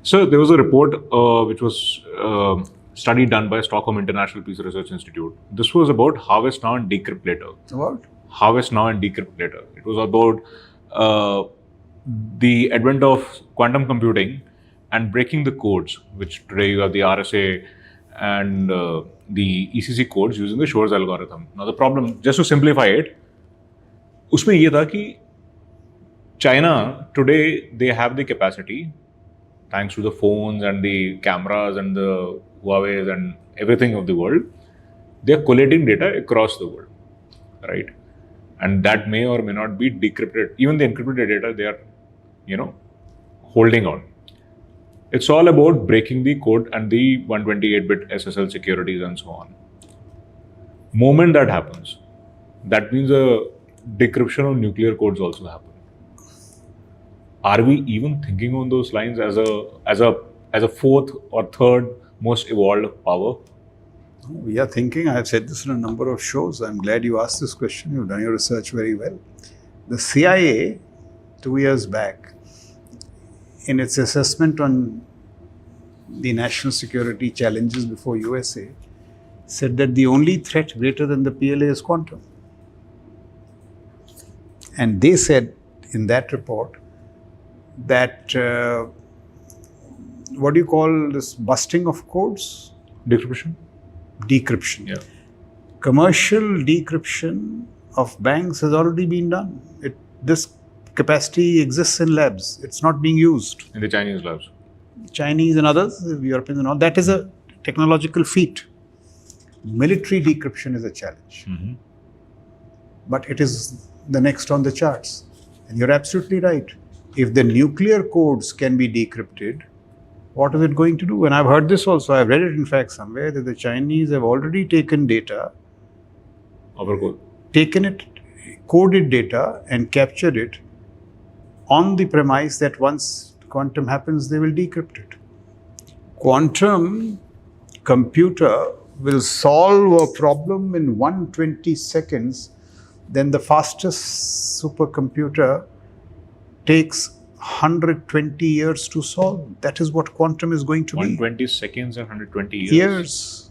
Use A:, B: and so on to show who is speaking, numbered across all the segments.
A: So there was a report which was study done by Stockholm International Peace Research Institute. This was about harvest now and decrypt later.
B: About?
A: Harvest now and decrypt later. It was about the advent of quantum computing and breaking the codes, which today you have the RSA and the ECC codes using the Shor's algorithm. Now the problem, just to simplify it, उसमें ये था कि China today they have the capacity, thanks to the phones and the cameras and the Huawei's and everything of the world, they are collating data across the world, right? And that may or may not be decrypted. Even the encrypted data they are, holding on. It's all about breaking the code and the 128-bit SSL securities and so on. Moment that happens, that means a decryption of nuclear codes also happen. Are we even thinking on those lines as a fourth or third most evolved power?
B: We are thinking. I have said this in a number of shows. I'm glad you asked this question. You've done your research very well. The CIA, 2 years back, in its assessment on the national security challenges before USA, said that the only threat greater than the PLA is quantum. And they said in that report that what do you call this busting of codes?
A: Decryption.
B: Yeah. Commercial decryption of banks has already been done. This capacity exists in labs. It's not being used.
A: In the Chinese labs.
B: Chinese and others, Europeans and all. That is a technological feat. Military decryption is a challenge.
A: Mm-hmm.
B: But it is the next on the charts. And you're absolutely right. If the nuclear codes can be decrypted, what is it going to do? And I've heard this also. I've read it in fact somewhere that the Chinese have already taken data, coded data and captured it on the premise that once quantum happens, they will decrypt it. Quantum computer will solve a problem in 120 seconds, then the fastest supercomputer takes 120 years to solve. That is what quantum is going to
A: 120 seconds and 120
B: years.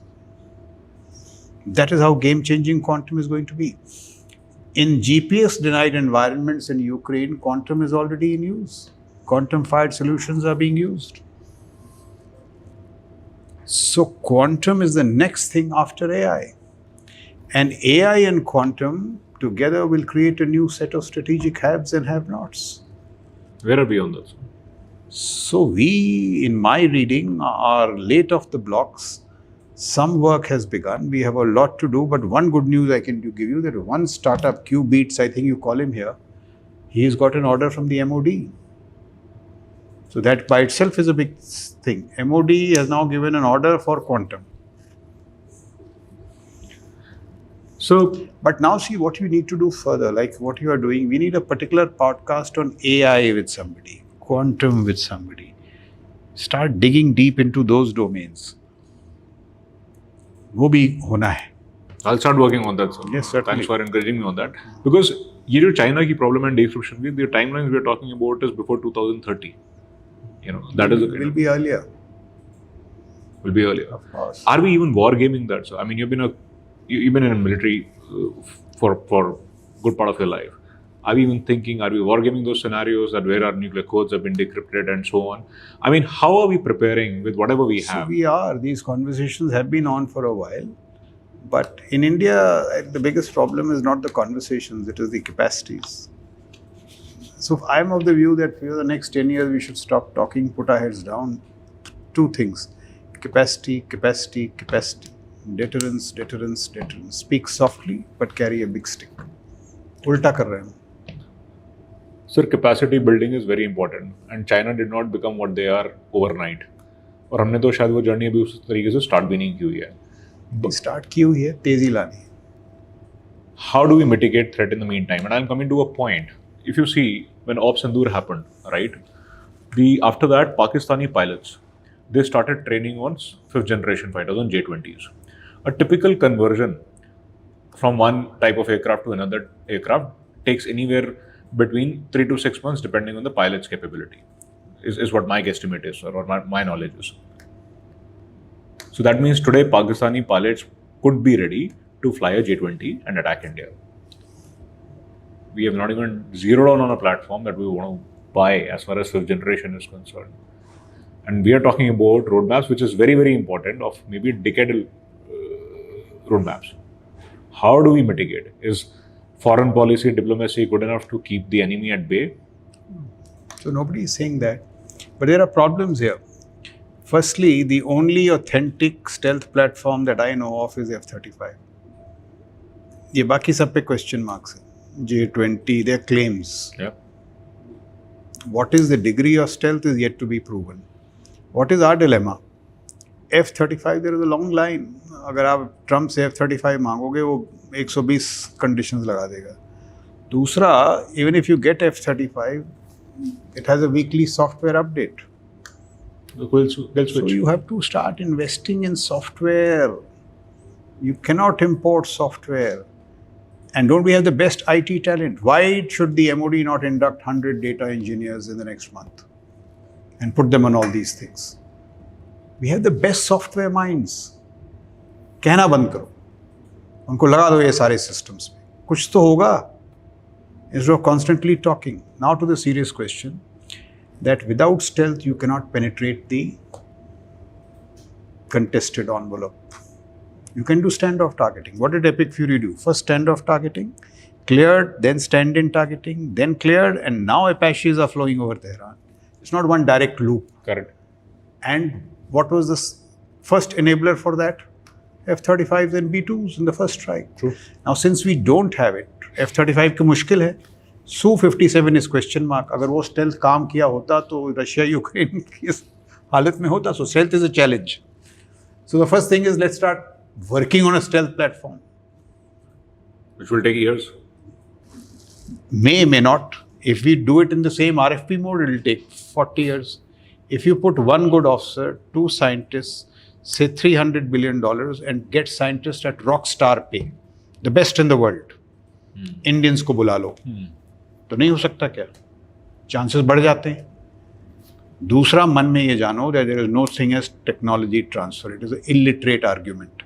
B: That is how game-changing quantum is going to be. In GPS-denied environments in Ukraine, quantum is already in use. Quantum-fired solutions are being used. So quantum is the next thing after AI. And AI and quantum together will create a new set of strategic haves and have-nots.
A: Where are we on this?
B: So we, in my reading, are late off the blocks. Some work has begun. We have a lot to do, but one good news I can give you that one startup, Qbeats, I think you call him here, he's got an order from the MOD. So that by itself is a big thing. MOD has now given an order for quantum. So, but now see what you need to do further, like what you are doing. We need a particular podcast on AI with somebody, quantum with somebody. Start digging deep into those domains. वो भी होना है.
A: I'll start working on that, sir.
B: Yes, certainly.
A: Thanks for encouraging me on that. Because ये जो China की problem and decryption की, the timelines we are talking about is before 2030. That is
B: will be earlier.
A: Will be earlier.
B: Of course.
A: Are we even wargaming that, sir? I mean, you've been in a military for good part of your life. Are we even thinking, are we wargaming those scenarios that where our nuclear codes have been decrypted and so on? I mean, how are we preparing with whatever we have?
B: So we are. These conversations have been on for a while. But in India, the biggest problem is not the conversations, it is the capacities. So I'm of the view that for the next 10 years, we should stop talking, put our heads down. Two things. Capacity. Deterrence. Speak softly, but carry a big stick. Ulta kar rahe hain.
A: Sir, capacity building is very important, and China did not become what they are overnight. और हमने तो शायद वो journey अभी उस तरीके से start भी नहीं की हुई है.
B: स्टार्ट की हुई है, तेजी लानी.
A: How do we mitigate threat in the meantime? And I'm coming to a point. If you see, when Op Sindoor happened, right? After that, Pakistani pilots, they started training on 5th generation fighters, on J-20s. A typical conversion from one type of aircraft to another aircraft takes anywhere between 3 to 6 months depending on the pilot's capability. is what my guesstimate is, or what my knowledge is. So that means today Pakistani pilots could be ready to fly a J-20 and attack India. We have not even zeroed on a platform that we want to buy as far as fifth generation is concerned. And we are talking about roadmaps, which is very, very important, of maybe decadal roadmaps. How do we mitigate? Is foreign policy, diplomacy good enough to keep the enemy at bay?
B: So nobody is saying that. But there are problems here. Firstly, the only authentic stealth platform that I know of is F-35. ये बाकी सब पे question marks हैं. J-20, their claims.
A: Yeah.
B: What is the degree of stealth is yet to be proven. What is our dilemma? F-35, there is a long line. अगर आप Trump से F-35 मांगोगे वो 120 conditions लगा देगा. दूसरा, even if you get F-35, it has a weekly software update.
A: They'll switch.
B: So you have to start investing in software. You cannot import software. And don't we have the best IT talent? Why should the MOD not induct 100 data engineers in the next month and put them on all these things? We have the best software minds. कहना बंद करो. उनको लगा दो ये सारे systems में. कुछ तो होगा. Instead of constantly talking. Now to the serious question, that without stealth you cannot penetrate the contested envelope. You can do standoff targeting. What did Epic Fury do? First standoff targeting, cleared, then stand-in targeting, then cleared, and now Apaches are flowing over Tehran. It's not one direct loop.
A: Correct.
B: And what was the first enabler for that? F-35s and B-2s in the first strike.
A: True.
B: Now since we don't have it, F-35 की मुश्किल है. Su-57 is question mark. अगर वो stealth काम किया होता तो Russia Ukraine की इस हालत में होता. So stealth is a challenge. So the first thing is let's start working on a stealth platform.
A: Which will take years.
B: May not. If we do it in the same RFP mode, it will take 40 years. If you put one good officer, two scientists, say $300 billion and get scientists at rock star pay, the best in the world, Indians को बुला लो, तो नहीं हो सकता क्या? Chances बढ़ जाते हैं. दूसरा, मन में ये जानो that there is no thing as technology transfer. It is an illiterate argument.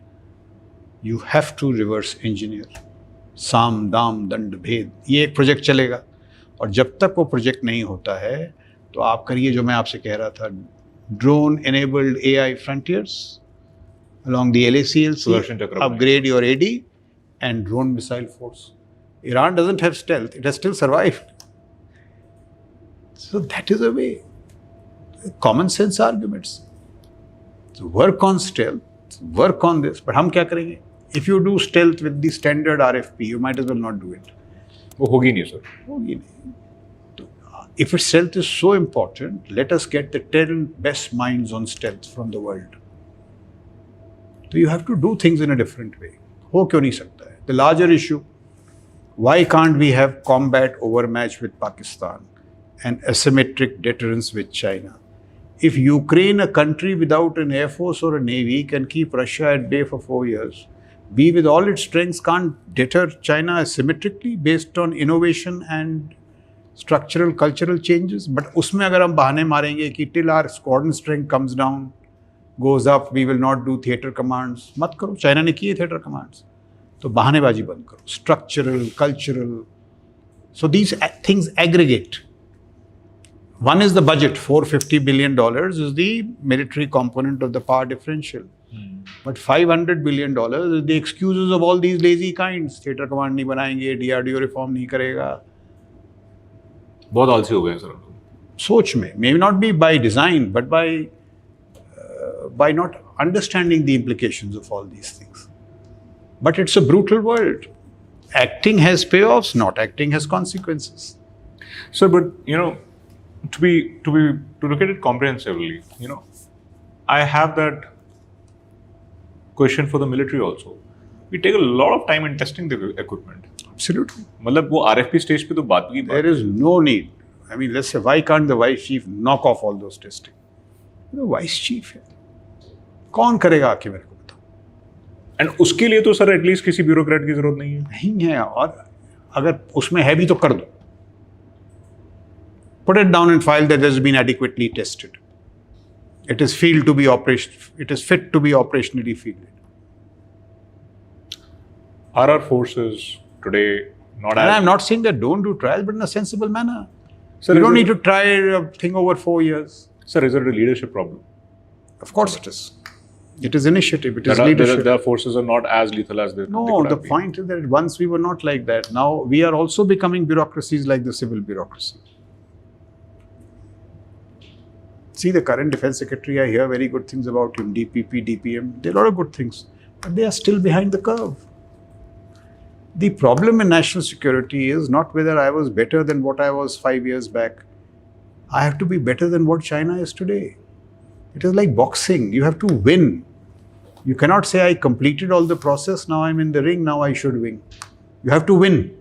B: You have to reverse engineer. साम दाम दंड भेद, ये एक प्रोजेक्ट चलेगा. और जब तक वो प्रोजेक्ट नहीं होता है तो आप करिए जो मैं आपसे कह रहा था, drone enabled AI frontiers along the LACLC, upgrade your AD and drone missile force. Iran doesn't have stealth, it has still survived. So that is a way. Common sense arguments. So work on stealth, work on this, but हम क्या करेंगे? If you do stealth with the standard RFP, you might as well not do it.
A: वो होगी नहीं sir.
B: होगी नहीं. If stealth is so important, let us get the 10 best minds on stealth from the world. So you have to do things in a different way. हो क्यों नहीं सकता है? The larger issue, why can't we have combat overmatch with Pakistan and asymmetric deterrence with China? If Ukraine, a country without an air force or a navy, can keep Russia at bay for 4 years, we with all its strengths can't deter China asymmetrically based on innovation and structural cultural changes. But उसमें अगर हम बहाने मारेंगे कि till our squadron strength comes down, goes up, we will not do theater commands, मत करो. China ने किए theater commands. तो बहानेबाजी बंद करो. Structural, cultural. So these things aggregate. One is the budget. $450 billion is the military component of the power differential. But $500 billion is the excuses of all these lazy kinds. Theater command नहीं बनाएंगे, DRDO reform नहीं करेगा.
A: बहुत आलसी हो गए sir.
B: सोच में, may not be by design, but by not understanding the implications of all these things. But it's a brutal world. Acting has payoffs, not acting has consequences.
A: Sir, but to look at it comprehensively, I have that question for the military also. We take a lot of time in testing the equipment.
B: Absolutely.
A: मतलब वो RFP stage पे तो बात की बात.
B: There is no need. I mean, let's say, why can't the vice chief knock off all those testing? The vice chief है. कौन करेगा आके मेरे को बताओ?
A: And उसके लिए तो सर एटलीस्ट किसी ब्यूरोक्रेट की जरूरत नहीं है.
B: नहीं है, और अगर उसमें है भी तो कर दो. put it down in file that has been adequately tested. It is fit to be operationally fielded.
A: Are our forces today not
B: And
A: as...
B: I'm not saying that don't do trials, but in a sensible manner.
A: Sir,
B: You
A: is
B: don't
A: it-
B: need to try a thing over 4 years.
A: Sir, is it a leadership problem?
B: Of course it is. It is initiative, it is
A: That
B: leadership.
A: their forces are not as lethal as they
B: No,
A: could
B: the
A: have been.
B: point is that once we were not like that. Now we are also becoming bureaucracies like the civil bureaucracy. See, the current defense secretary, I hear very good things about him, DPP, DPM. There are a lot of good things, but they are still behind the curve. The problem in national security is not whether I was better than what I was 5 years back. I have to be better than what China is today. It is like boxing. You have to win. You cannot say, I completed all the process, now I'm in the ring, now I should win. You have to win.